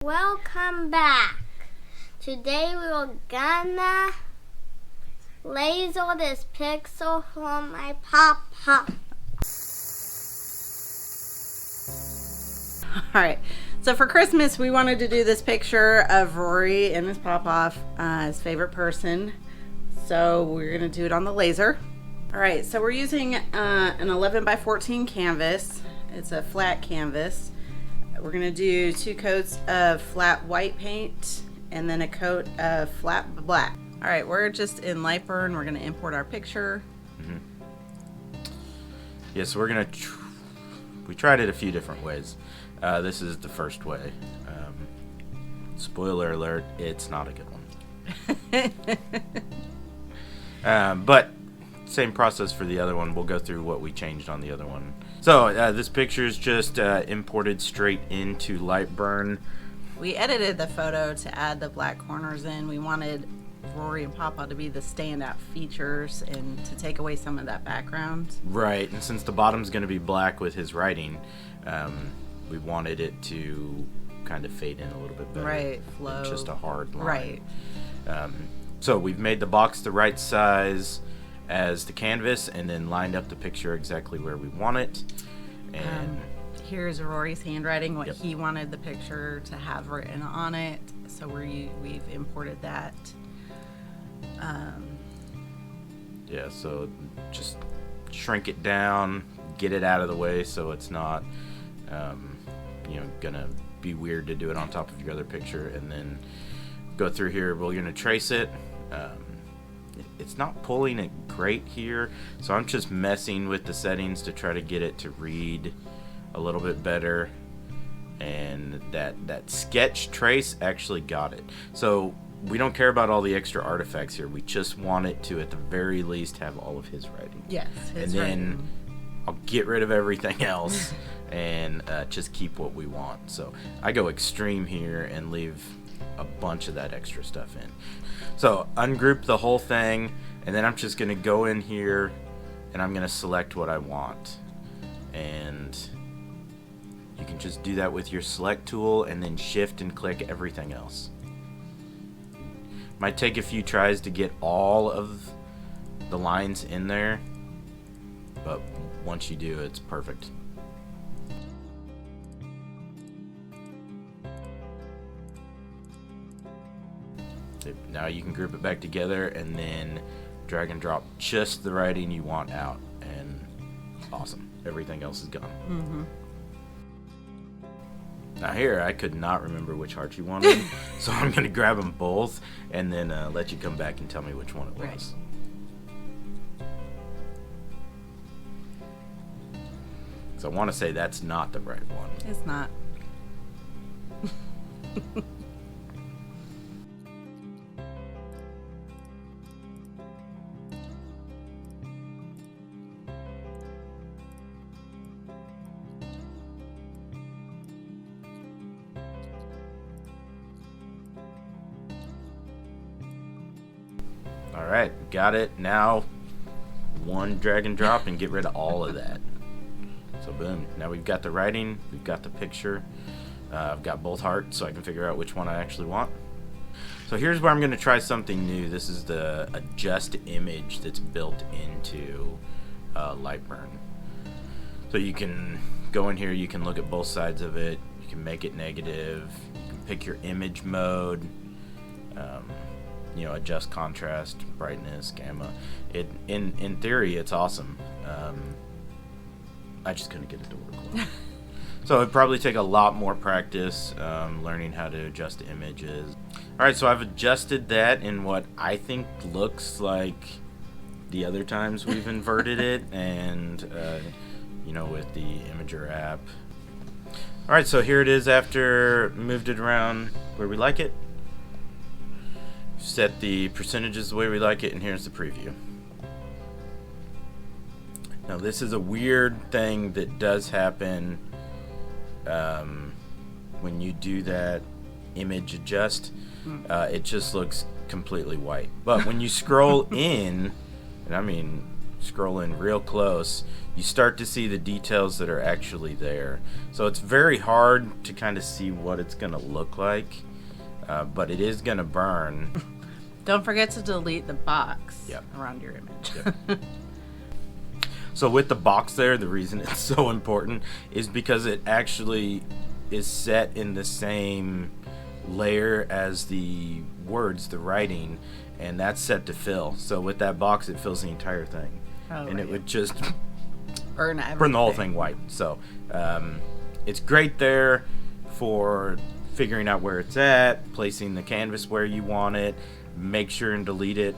Welcome back. Today we're gonna laser this pixel from my papa. Alright, so for Christmas we wanted to do this picture of Rory and his pop-off, his favorite person. So we're going to do it on the laser. Alright, so we're using an 11 by 14 canvas. It's a flat canvas. We're going to do 2 coats of flat white paint and then a coat of flat black. Alright, we're just in LightBurn. We're going to import our picture. Yes, we're going to... we tried it a few different ways. This is the first way. Spoiler alert, it's not a good one. But same process for the other one. We'll go through what we changed on the other one. So this picture is just imported straight into LightBurn. We edited the photo to add the black corners in. We wanted Rory and Papa to be the standout features and to take away some of that background. Right, and since the bottom's going to be black with his writing, we wanted it to kind of fade in a little bit better. Right, flow. Just a hard line. Right. So we've made the box the right size as the canvas and then lined up the picture exactly where we want it. And here's Rory's handwriting, what Yep. he wanted the picture to have written on it. So we've imported that. yeah, so just shrink it down, get it out of the way so it's not, gonna be weird to do it on top of your other picture, and then go through here. We're gonna trace it. It's not pulling it great here, so I'm just messing with the settings to try to get it to read a little bit better, and that sketch trace actually got it. So we don't care about all the extra artifacts here. We just want it to, at the very least, have all of his writing. Yes, and then I'll get rid of everything else and just keep what we want. So I go extreme here and leave a bunch of that extra stuff in. So ungroup the whole thing, and then I'm just going to go in here and I'm going to select what I want. And you can just do that with your select tool and then shift and click everything else. Might take a few tries to get all of the lines in there, but once you do, it's perfect. Now you can group it back together and then drag and drop just the writing you want out, and awesome. Everything else is gone. Now here, I could not remember which heart you wanted, so I'm going to grab them both and then let you come back and tell me which one it was. Right. So I want to say that's not the right one. It's not. Alright, got it. Now, one drag and drop and get rid of all of that. So boom, now we've got the writing, we've got the picture, I've got both hearts so I can figure out which one I actually want. So here's where I'm going to try something new. This is the adjust image that's built into LightBurn. So you can go in here, you can look at both sides of it, you can make it negative, you can pick your image mode, adjust contrast, brightness, gamma. In theory, it's awesome. I just couldn't get it to work well. So it'd probably take a lot more practice learning how to adjust images. Alright, so I've adjusted that in what I think looks like the other times we've inverted it, and with the Imager app. Alright, so here it is after moved it around where we like it. Set the percentages the way we like it, and here's the preview. Now this is a weird thing that does happen when you do that image adjust. It just looks completely white. But when you scroll in, and I mean scroll in real close, you start to see the details that are actually there. So it's very hard to kind of see what it's going to look like, but it is going to burn. Don't forget to delete the box Yep. around your image. Yep. So with the box there, the reason it's so important is because it actually is set in the same layer as the words, the writing, and that's set to fill. So with that box, it fills the entire thing. Oh, And right. it would just Burn everything. burn the whole thing white. So it's great there for figuring out where it's at, placing the canvas where you want it. Make sure and delete it.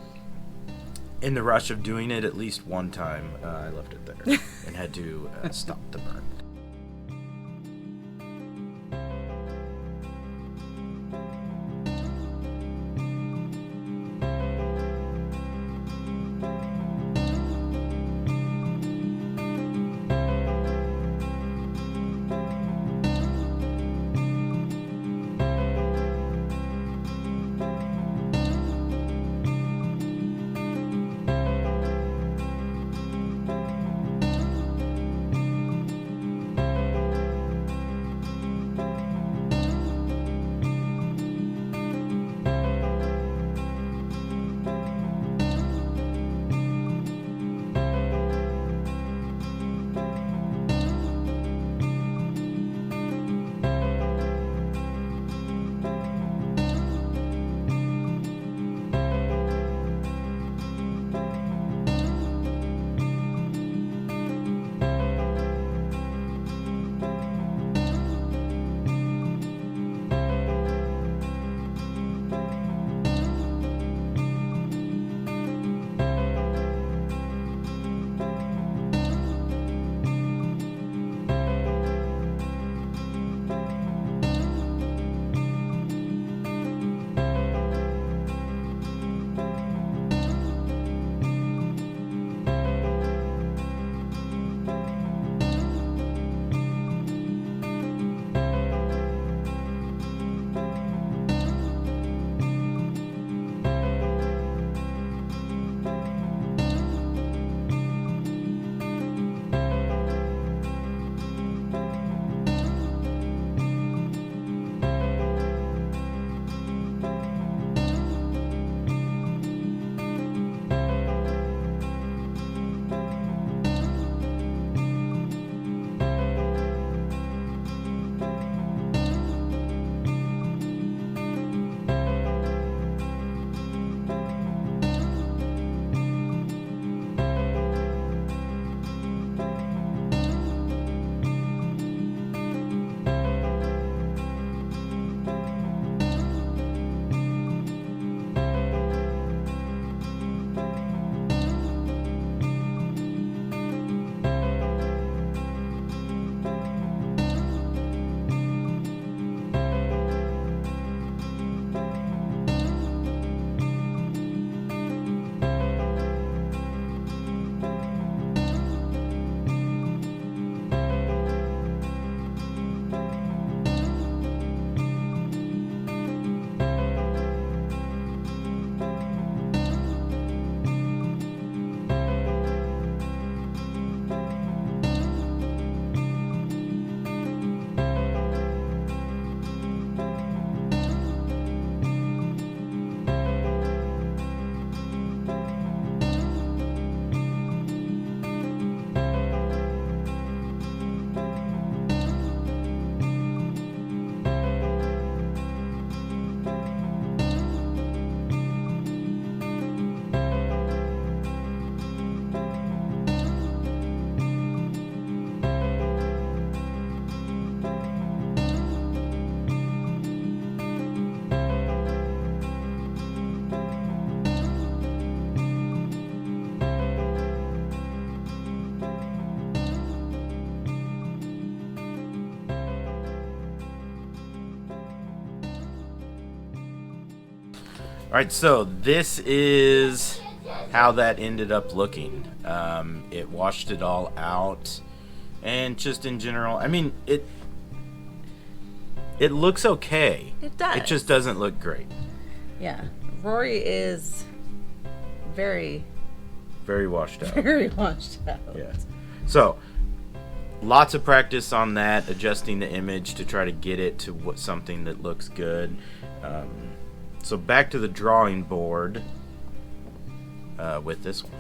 In the rush of doing it at least one time, I left it there and had to stop the burn. All right, so this is how that ended up looking. It washed it all out, and just in general, I mean, it looks okay. It does. It just doesn't look great. Yeah. Rory is very Very washed out. Very washed out. Yeah. So, lots of practice on that, adjusting the image to try to get it to something that looks good. So back to the drawing board with this one.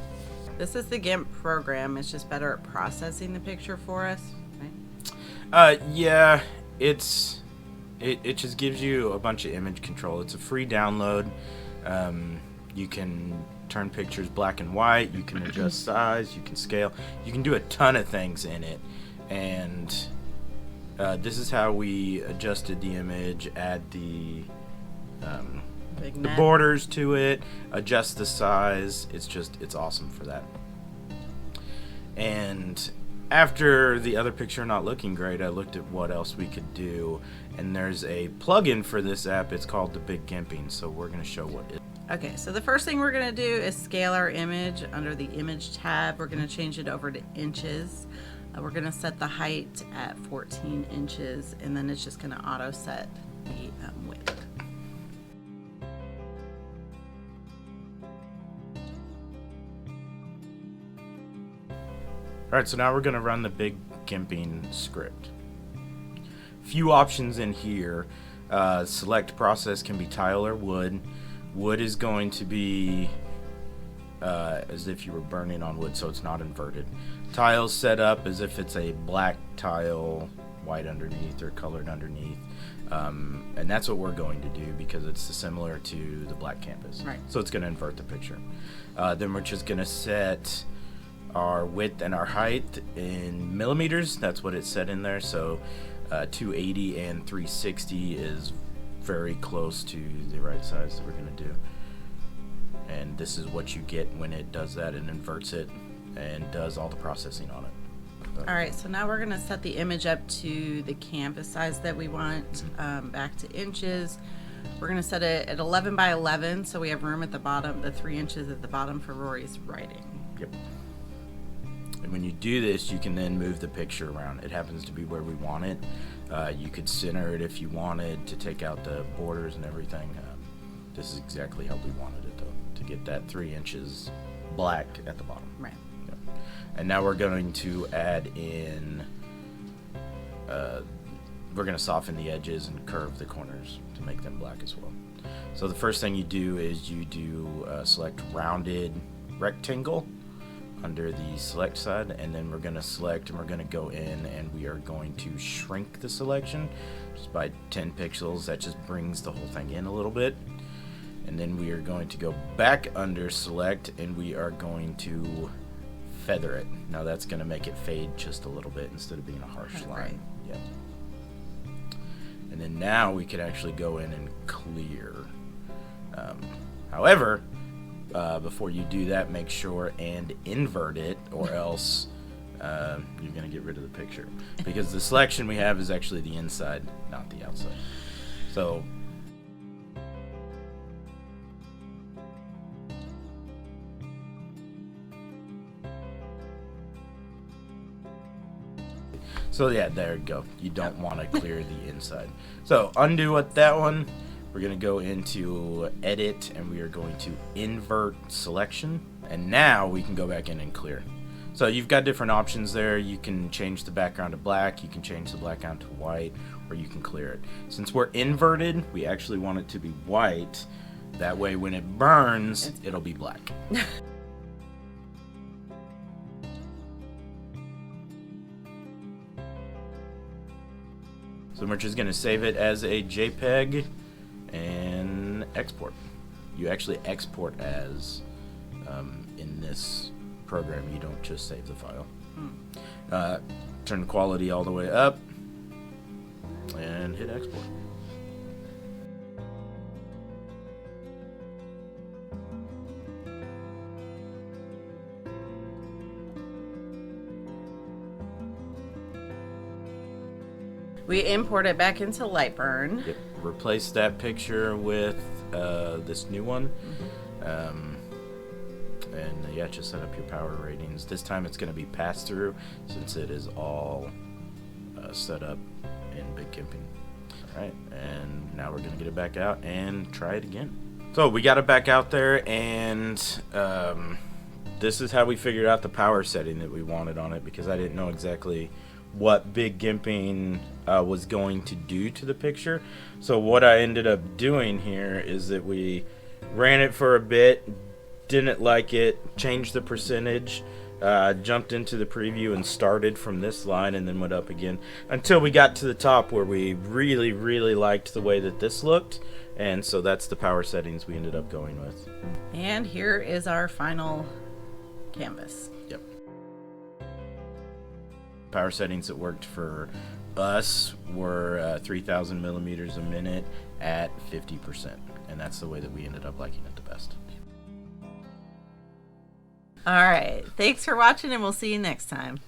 This is the GIMP program. It's just better at processing the picture for us, right? Yeah, it just gives you a bunch of image control. It's a free download. You can turn pictures black and white. You can adjust size. You can scale. You can do a ton of things in it. And this is how we adjusted the image, add the borders to it, adjust the size. It's awesome for that. And after the other picture not looking great, I looked at what else we could do, and there's a plugin for this app. It's called daBigGimpin, so we're going to show what it is. Okay, so the first thing we're going to do is scale our image under the image tab. We're going to change it over to inches. We're going to set the height at 14 inches, and then it's just going to auto set the width. Alright, so now we're going to run the daBigGimpin script. Few options in here. Select process can be tile or wood. Wood is going to be as if you were burning on wood, so it's not inverted. Tiles set up as if it's a black tile, white underneath or colored underneath. And that's what we're going to do because it's similar to the black canvas. Right. So it's going to invert the picture. Then we're just going to set our width and our height in millimeters. That's what it said in there. So 280 and 360 is very close to the right size that we're going to do. And this is what you get when it does that. It inverts it and does all the processing on it. Alright, so now we're going to set the image up to the canvas size that we want, back to inches. We're going to set it at 11 by 11, so we have room at the bottom, the 3 inches at the bottom for Rory's writing. Yep. And when you do this, you can then move the picture around. It happens to be where we want it. You could center it if you wanted to take out the borders and everything. This is exactly how we wanted it, though, to get that 3 inches black at the bottom. Right. Yep. And now we're going to add in, we're going to soften the edges and curve the corners to make them black as well. So the first thing you do is you do select rounded rectangle under the select side, and then we're going to select and we're going to go in and we are going to shrink the selection just by 10 pixels. That just brings the whole thing in a little bit. And then we are going to go back under select and we are going to feather it. Now that's going to make it fade just a little bit instead of being a harsh line. Right. Yep. And then now we can actually go in and clear. However, before you do that, make sure and invert it, or else you're going to get rid of the picture. Because the selection we have is actually the inside, not the outside. So yeah, there you go. You don't want to clear the inside. So undo with that one. We're going to go into edit and we are going to invert selection. And now we can go back in and clear. So you've got different options there. You can change the background to black. You can change the background to white, or you can clear it. Since we're inverted, we actually want it to be white. That way when it burns, it'll be black. So we're just going to save it as a JPEG and export. You actually export as in this program. You don't just save the file. Turn the quality all the way up and hit export. We import it back into LightBurn. Yep. Replace that picture with this new one. And yeah, just set up your power ratings. This time it's going to be pass through since it is all set up in daBigGimpin. Alright, and now we're going to get it back out and try it again. So we got it back out there, and this is how we figured out the power setting that we wanted on it, because I didn't know exactly what big gimping was going to do to the picture. So what I ended up doing here is that we ran it for a bit, didn't like it, changed the percentage, jumped into the preview and started from this line and then went up again until we got to the top where we really, really liked the way that this looked. And so that's the power settings we ended up going with. And here is our final canvas. Yep. Power settings that worked for us were 3,000 millimeters a minute at 50%. And that's the way that we ended up liking it the best. All right. Thanks for watching, and we'll see you next time.